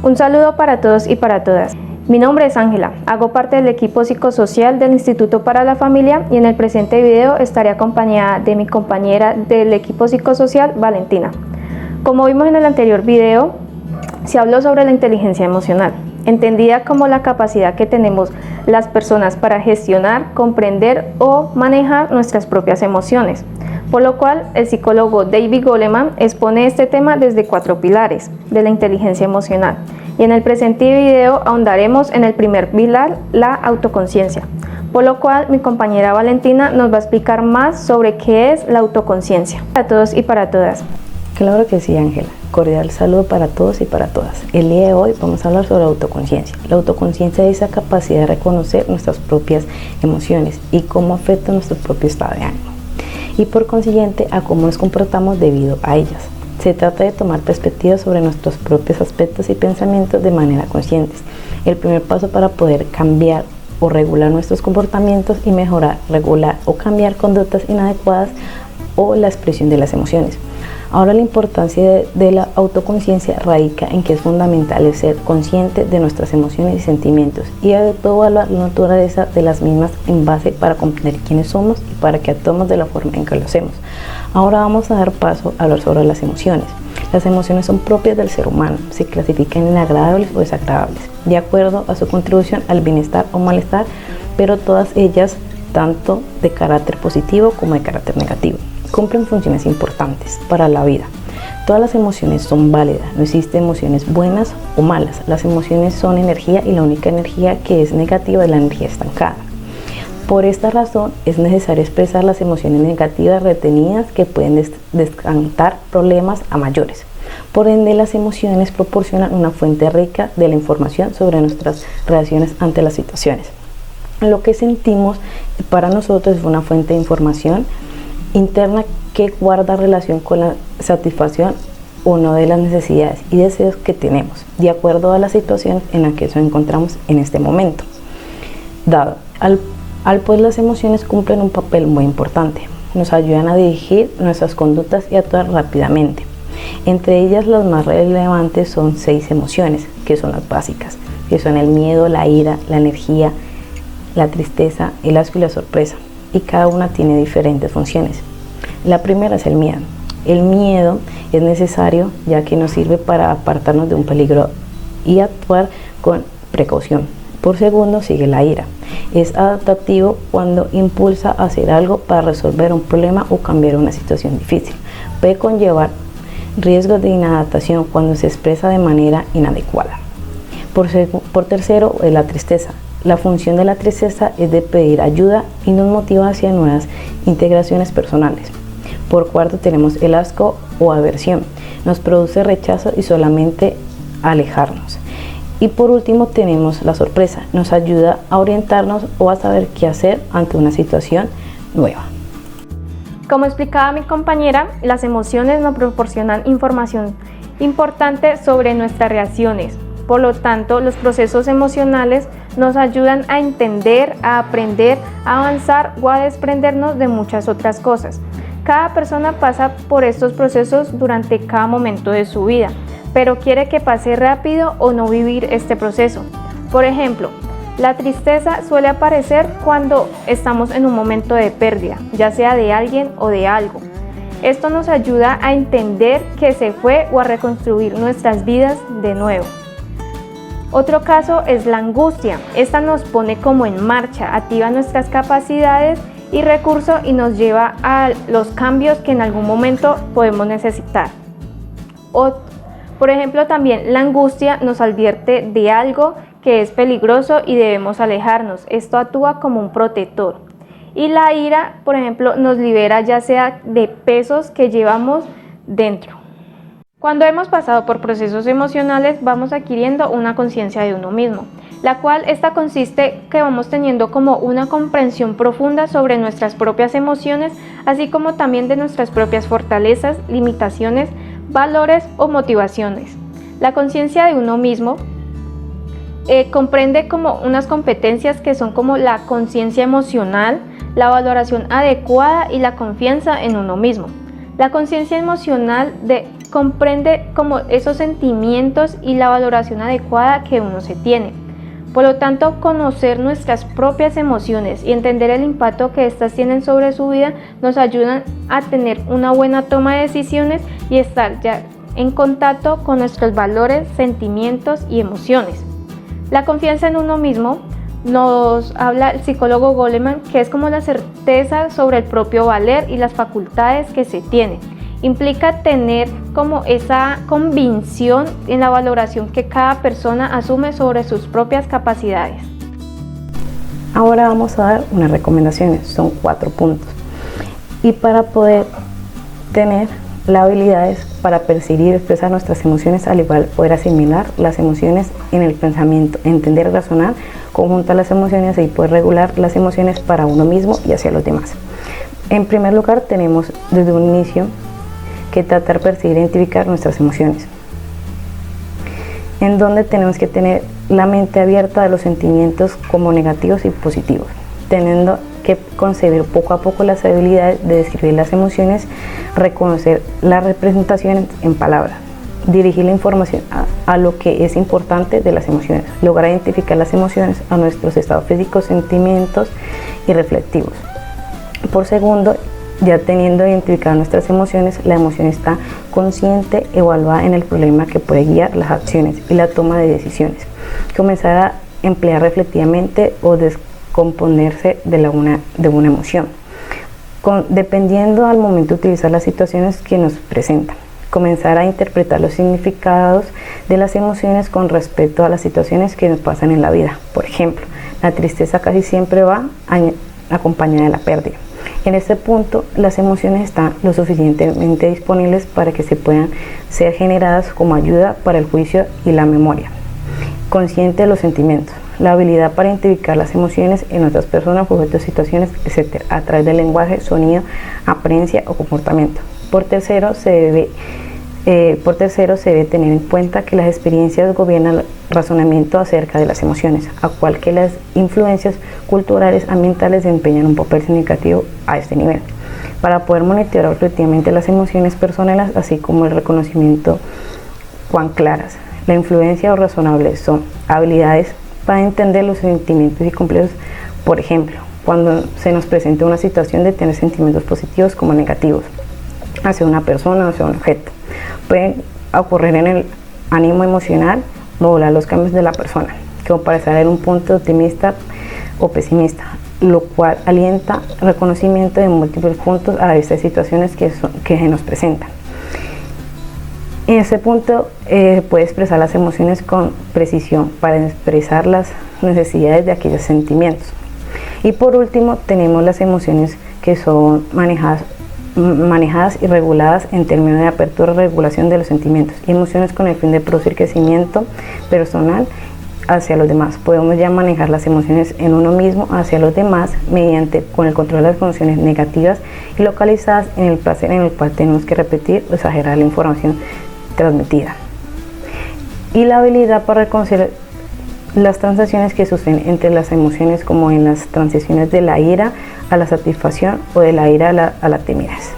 Un saludo para todos y para todas. Mi nombre es Ángela, hago parte del equipo psicosocial del Instituto para la Familia y en el presente video estaré acompañada de mi compañera del equipo psicosocial, Valentina. Como vimos en el anterior video, se habló sobre la inteligencia emocional, entendida como la capacidad que tenemos las personas para gestionar, comprender o manejar nuestras propias emociones. Por lo cual, el psicólogo David Goleman expone este tema desde 4 pilares de la inteligencia emocional. Y en el presente video ahondaremos en el primer pilar, la autoconciencia. Por lo cual, mi compañera Valentina nos va a explicar más sobre qué es la autoconciencia. Para todos y para todas. Claro que sí, Ángela. Cordial saludo para todos y para todas. El día de hoy vamos a hablar sobre autoconciencia. La autoconciencia es esa capacidad de reconocer nuestras propias emociones y cómo afecta nuestro propio estado de ánimo, y por consiguiente a cómo nos comportamos debido a ellas. Se trata de tomar perspectivas sobre nuestros propios aspectos y pensamientos de manera consciente. El primer paso para poder cambiar o regular nuestros comportamientos y mejorar, regular o cambiar conductas inadecuadas o la expresión de las emociones. Ahora, la importancia de la autoconciencia radica en que es fundamental el ser consciente de nuestras emociones y sentimientos y de toda la naturaleza de las mismas en base para comprender quiénes somos y para que actuemos de la forma en que lo hacemos. Ahora vamos a dar paso a hablar sobre las emociones. Las emociones son propias del ser humano, se clasifican en agradables o desagradables, de acuerdo a su contribución al bienestar o malestar, pero todas ellas, tanto de carácter positivo como de carácter negativo, cumplen funciones importantes para la vida. Todas las emociones son válidas, no existen emociones buenas o malas. Las emociones son energía y la única energía que es negativa es la energía estancada. Por esta razón es necesario expresar las emociones negativas retenidas que pueden decantar problemas a mayores. Por ende, las emociones proporcionan una fuente rica de la información sobre nuestras reacciones ante las situaciones. Lo que sentimos para nosotros es una fuente de información interna que guarda relación con la satisfacción o no de las necesidades y deseos que tenemos, de acuerdo a la situación en la que nos encontramos en este momento. Dado, pues las emociones cumplen un papel muy importante, nos ayudan a dirigir nuestras conductas y actuar rápidamente. Entre ellas, las más relevantes son 6 emociones, que son las básicas, que son el miedo, la ira, la energía, la tristeza, el asco y la sorpresa, y cada una tiene diferentes funciones. La primera es el miedo. El miedo es necesario ya que nos sirve para apartarnos de un peligro y actuar con precaución. Por segundo sigue la ira. Es adaptativo cuando impulsa a hacer algo para resolver un problema o cambiar una situación difícil. Puede conllevar riesgos de inadaptación cuando se expresa de manera inadecuada. Por tercero es la tristeza. La función de la tristeza es de pedir ayuda y nos motiva hacia nuevas integraciones personales. Por cuarto tenemos el asco o aversión. Nos produce rechazo y solamente alejarnos. Y por último tenemos la sorpresa. Nos ayuda a orientarnos o a saber qué hacer ante una situación nueva. Como explicaba mi compañera, las emociones nos proporcionan información importante sobre nuestras reacciones. Por lo tanto, los procesos emocionales nos ayudan a entender, a aprender, a avanzar o a desprendernos de muchas otras cosas. Cada persona pasa por estos procesos durante cada momento de su vida, pero quiere que pase rápido o no vivir este proceso. Por ejemplo, la tristeza suele aparecer cuando estamos en un momento de pérdida, ya sea de alguien o de algo. Esto nos ayuda a entender que se fue o a reconstruir nuestras vidas de nuevo. Otro caso es la angustia. Esta nos pone como en marcha, activa nuestras capacidades y recursos y nos lleva a los cambios que en algún momento podemos necesitar. Por ejemplo, también la angustia nos advierte de algo que es peligroso y debemos alejarnos. Esto actúa como un protector. Y la ira, por ejemplo, nos libera ya sea de pesos que llevamos dentro. Cuando hemos pasado por procesos emocionales, vamos adquiriendo una conciencia de uno mismo, la cual esta consiste que vamos teniendo como una comprensión profunda sobre nuestras propias emociones, así como también de nuestras propias fortalezas, limitaciones, valores o motivaciones. La conciencia de uno mismo comprende como unas competencias que son como la conciencia emocional, la valoración adecuada y la confianza en uno mismo. La conciencia emocional comprende como esos sentimientos y la valoración adecuada que uno se tiene. Por lo tanto, conocer nuestras propias emociones y entender el impacto que éstas tienen sobre su vida nos ayudan a tener una buena toma de decisiones y estar ya en contacto con nuestros valores, sentimientos y emociones. La confianza en uno mismo nos habla el psicólogo Goleman, que es como la certeza sobre el propio valer y las facultades que se tiene. Implica tener como esa convicción en la valoración que cada persona asume sobre sus propias capacidades. Ahora vamos a dar unas recomendaciones, son 4 puntos. Y para poder tener las habilidades para percibir y expresar nuestras emociones, al igual poder asimilar las emociones en el pensamiento, entender y razonar, conjuntar las emociones y poder regular las emociones para uno mismo y hacia los demás. En primer lugar, tenemos desde un inicio que tratar de percibir e identificar nuestras emociones, en donde tenemos que tener la mente abierta de los sentimientos como negativos y positivos, teniendo que concebir poco a poco las habilidades de describir las emociones, reconocer las representaciones en palabras, dirigir la información a lo que es importante de las emociones, lograr identificar las emociones a nuestros estados físicos, sentimientos y reflectivos. Por segundo, ya teniendo identificadas nuestras emociones, la emoción está consciente, evaluada en el problema que puede guiar las acciones y la toma de decisiones. Comenzar a emplear reflexivamente o descomponerse de una emoción, dependiendo al momento de utilizar las situaciones que nos presentan. Comenzar a interpretar los significados de las emociones con respecto a las situaciones que nos pasan en la vida. Por ejemplo, la tristeza casi siempre va acompañada de la pérdida. En este punto, las emociones están lo suficientemente disponibles para que se puedan ser generadas como ayuda para el juicio y la memoria. Consciente de los sentimientos, la habilidad para identificar las emociones en otras personas, objetos, situaciones, etc., a través del lenguaje, sonido, apariencia o comportamiento. Por tercero, se debe tener en cuenta que las experiencias gobiernan el razonamiento acerca de las emociones, a cual que las influencias culturales ambientales desempeñan un papel significativo a este nivel. Para poder monitorear efectivamente las emociones personales, así como el reconocimiento cuán claras, la influencia o razonables son habilidades para entender los sentimientos y complejos. Por ejemplo, cuando se nos presenta una situación de tener sentimientos positivos como negativos hacia una persona o hacia un objeto. Pueden ocurrir en el ánimo emocional, modular los cambios de la persona, como para estar en un punto optimista o pesimista, lo cual alienta reconocimiento de múltiples puntos a la vista de situaciones que se nos presentan. En ese punto puede expresar las emociones con precisión para expresar las necesidades de aquellos sentimientos. Y por último, tenemos las emociones que son manejadas y reguladas en términos de apertura y regulación de los sentimientos y emociones con el fin de producir crecimiento personal hacia los demás. Podemos ya manejar las emociones en uno mismo hacia los demás con el control de las emociones negativas y localizadas en el placer, en el cual tenemos que repetir o exagerar la información transmitida. Y la habilidad para reconocer las transacciones que suceden entre las emociones, como en las transiciones de la ira a la satisfacción o de la ira a la timidez.